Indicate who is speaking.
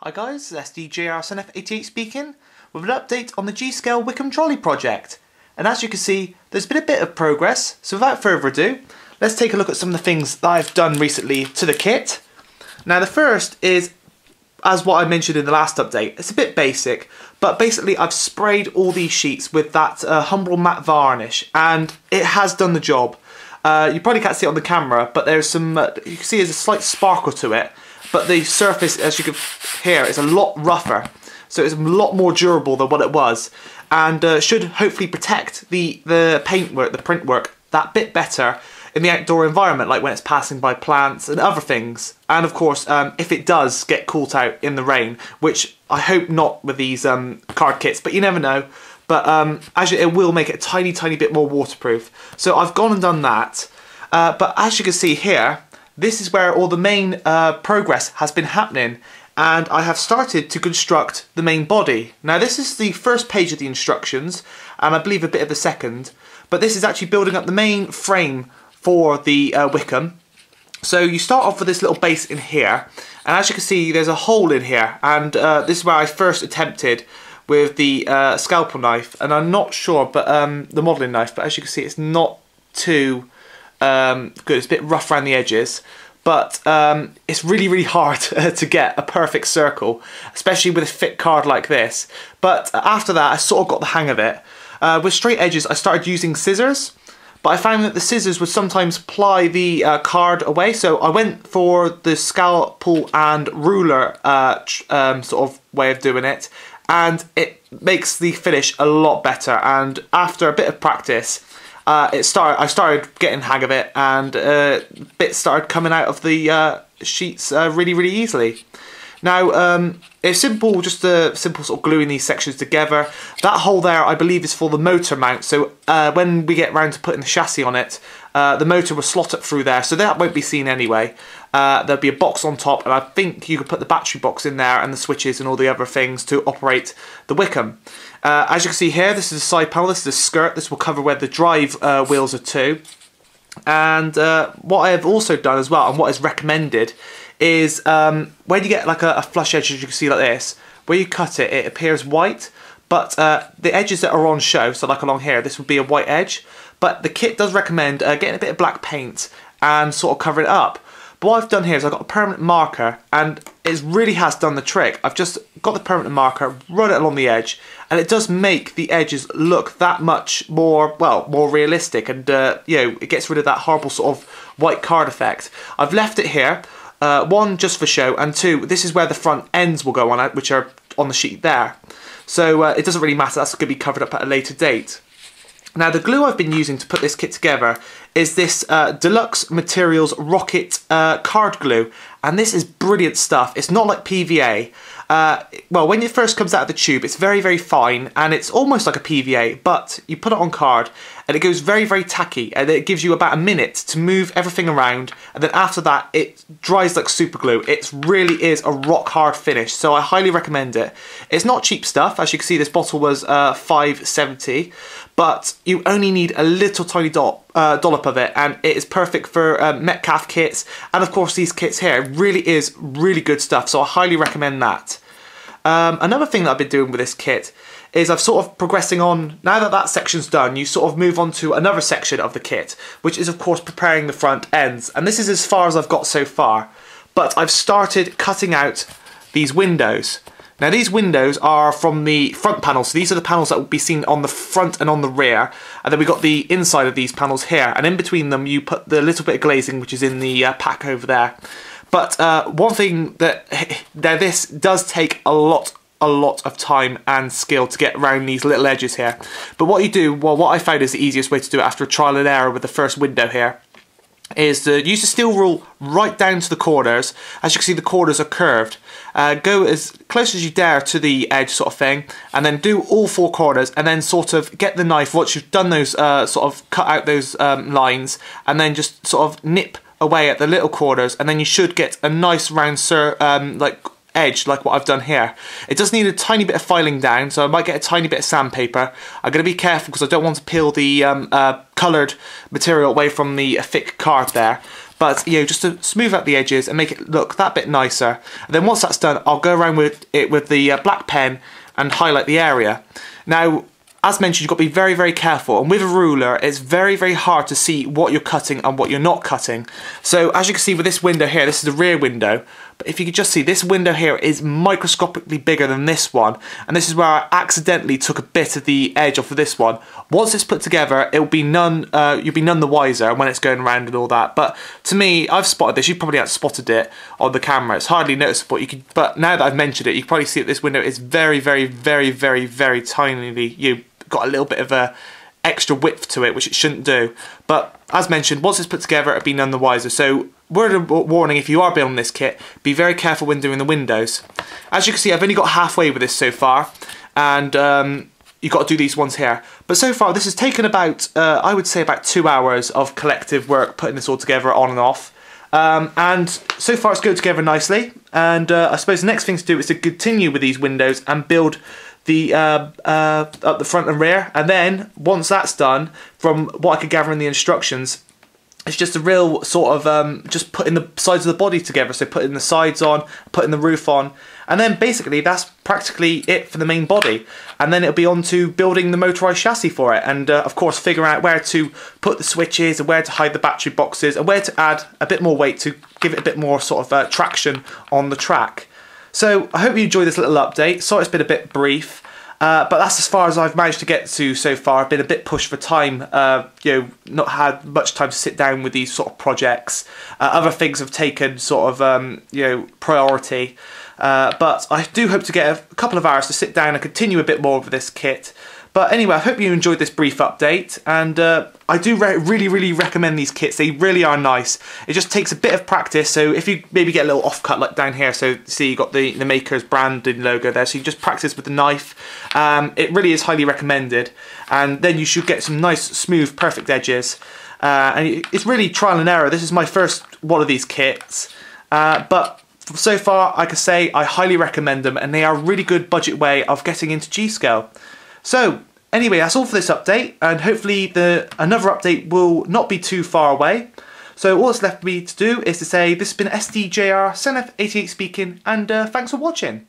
Speaker 1: Hi guys, it's SDJRSNF88 speaking with an update on the G Scale Wickham Trolley project. And as you can see, there's been a bit of progress, so without further ado, let's take a look at some of the things that I've done recently to the kit. Now the first is, as what I mentioned in the last update, it's a bit basic, but basically I've sprayed all these sheets with that Humbrol matte varnish, and it has done the job. You probably can't see it on the camera, but there's some, you can see there's a slight sparkle to it. But the surface, as you can hear, is a lot rougher, so it's a lot more durable than what it was, and should hopefully protect the paintwork, the print work, that bit better in the outdoor environment, like when it's passing by plants and other things. And of course, if it does get caught out in the rain, which I hope not with these card kits, but you never know. But it will make it a tiny bit more waterproof. So I've gone and done that. But as you can see here, this is where all the main progress has been happening, and I have started to construct the main body. Now this is the first page of the instructions, and I believe a bit of the second, but this is actually building up the main frame for the Wickham. So you start off with this little base in here, and as you can see there's a hole in here, and this is where I first attempted with the scalpel knife, and I'm not sure, but the modelling knife, but as you can see it's not too good. It's a bit rough around the edges, but it's really hard to get a perfect circle, especially with a thick card like this. But after that I sort of got the hang of it. With straight edges I started using scissors, but I found that the scissors would sometimes ply the card away, so I went for the scalpel and ruler sort of way of doing it, and it makes the finish a lot better. And after a bit of practice, I started getting the hang of it, and bits started coming out of the sheets really easily. Now it's simple, just a simple sort of gluing these sections together. That hole there I believe is for the motor mount, so when we get round to putting the chassis on it, the motor will slot up through there, so that won't be seen anyway. There'll be a box on top, and I think you could put the battery box in there and the switches and all the other things to operate the Wickham. As you can see here, this is a side panel, this is a skirt, this will cover where the drive wheels are to. And what I have also done as well, and what is recommended, is when you get like a flush edge, as you can see like this, where you cut it, it appears white, but the edges that are on show, so like along here, this would be a white edge, but the kit does recommend getting a bit of black paint and sort of cover it up. But what I've done here is I've got a permanent marker, and it really has done the trick. I've just got the permanent marker, run it along the edge, and it does make the edges look that much more, well, more realistic, and you know, it gets rid of that horrible sort of white card effect. I've left it here, one, just for show, and two, this is where the front ends will go on, which are on the sheet there. So it doesn't really matter, that's going to be covered up at a later date. Now the glue I've been using to put this kit together is this Deluxe Materials Rocket card glue, and this is brilliant stuff. It's not like PVA. Well, when it first comes out of the tube, it's very fine, and it's almost like a PVA, but you put it on card and it goes very tacky, and it gives you about a minute to move everything around, and then after that it dries like super glue. It really is a rock hard finish, so I highly recommend it. It's not cheap stuff. As you can see, this bottle was $5.70, but you only need a little tiny dollop of it, and it is perfect for Metcalf kits, and of course these kits here. It really is really good stuff, so I highly recommend that. Another thing that I've been doing with this kit is I've sort of progressing on, now that that section's done, you sort of move on to another section of the kit, which is of course preparing the front ends, and this is as far as I've got so far. But I've started cutting out these windows. Now these windows are from the front panels, so these are the panels that will be seen on the front and on the rear, and then we've got the inside of these panels here, and in between them you put the little bit of glazing which is in the pack over there. But one thing that this does take a lot of time and skill to get around these little edges here. But what you do, well, what I found is the easiest way to do it after a trial and error with the first window here, is to use the steel rule right down to the corners. As you can see, the corners are curved. Go as close as you dare to the edge sort of thing, and then do all four corners, and then sort of get the knife, once you've done those, sort of cut out those lines, and then just sort of nip away at the little corners, and then you should get a nice round like edge like what I've done here. It does need a tiny bit of filing down, so I might get a tiny bit of sandpaper. I'm going to be careful because I don't want to peel the coloured material away from the thick card there. but you know, just to smooth out the edges and make it look that bit nicer. And then once that's done, I'll go around with it with the black pen and highlight the area. Now, as mentioned, you've got to be very, very careful, and with a ruler it's very, very hard to see what you're cutting and what you're not cutting. So as you can see with this window here, this is the rear window, but if you could just see, this window here is microscopically bigger than this one, and this is where I accidentally took a bit of the edge off of this one. Once it's put together, it'll be you'll be none the wiser when it's going around and all that. But to me, I've spotted this. You probably haven't spotted it on the camera. It's hardly noticeable. But now that I've mentioned it, you can probably see that this window is very, very, very, very, very tinily got a little bit of a extra width to it, which it shouldn't do. But as mentioned, once it's put together, it'll be none the wiser. So word of warning, if you are building this kit, be very careful when doing the windows. As you can see, I've only got halfway with this so far, and you've got to do these ones here. But so far, this has taken about, I would say about 2 hours of collective work putting this all together on and off. And so far it's going together nicely, and I suppose the next thing to do is to continue with these windows and build the up the front and rear. And then once that's done, from what I could gather in the instructions, it's just a real sort of just putting the sides of the body together. So putting the sides on, putting the roof on, and then basically that's practically it for the main body. And then it'll be on to building the motorised chassis for it, and of course figuring out where to put the switches and where to hide the battery boxes and where to add a bit more weight to give it a bit more sort of traction on the track. So I hope you enjoyed this little update. Sorry it's been a bit brief, but that's as far as I've managed to get to so far. I've been a bit pushed for time, you know, not had much time to sit down with these sort of projects. Other things have taken sort of, you know, priority. But I do hope to get a couple of hours to sit down and continue a bit more with this kit. But anyway, I hope you enjoyed this brief update, and I do really, really recommend these kits. They really are nice. It just takes a bit of practice, so if you maybe get a little offcut like down here, so see you got the maker's branding logo there, so you just practice with the knife. It really is highly recommended, and then you should get some nice, smooth, perfect edges. And it's really trial and error. This is my first one of these kits, but so far I can say I highly recommend them, and they are a really good budget way of getting into G Scale. So anyway, that's all for this update, and hopefully another update will not be too far away. So all that's left for me to do is to say this has been SDJR, SNF88 speaking, and thanks for watching.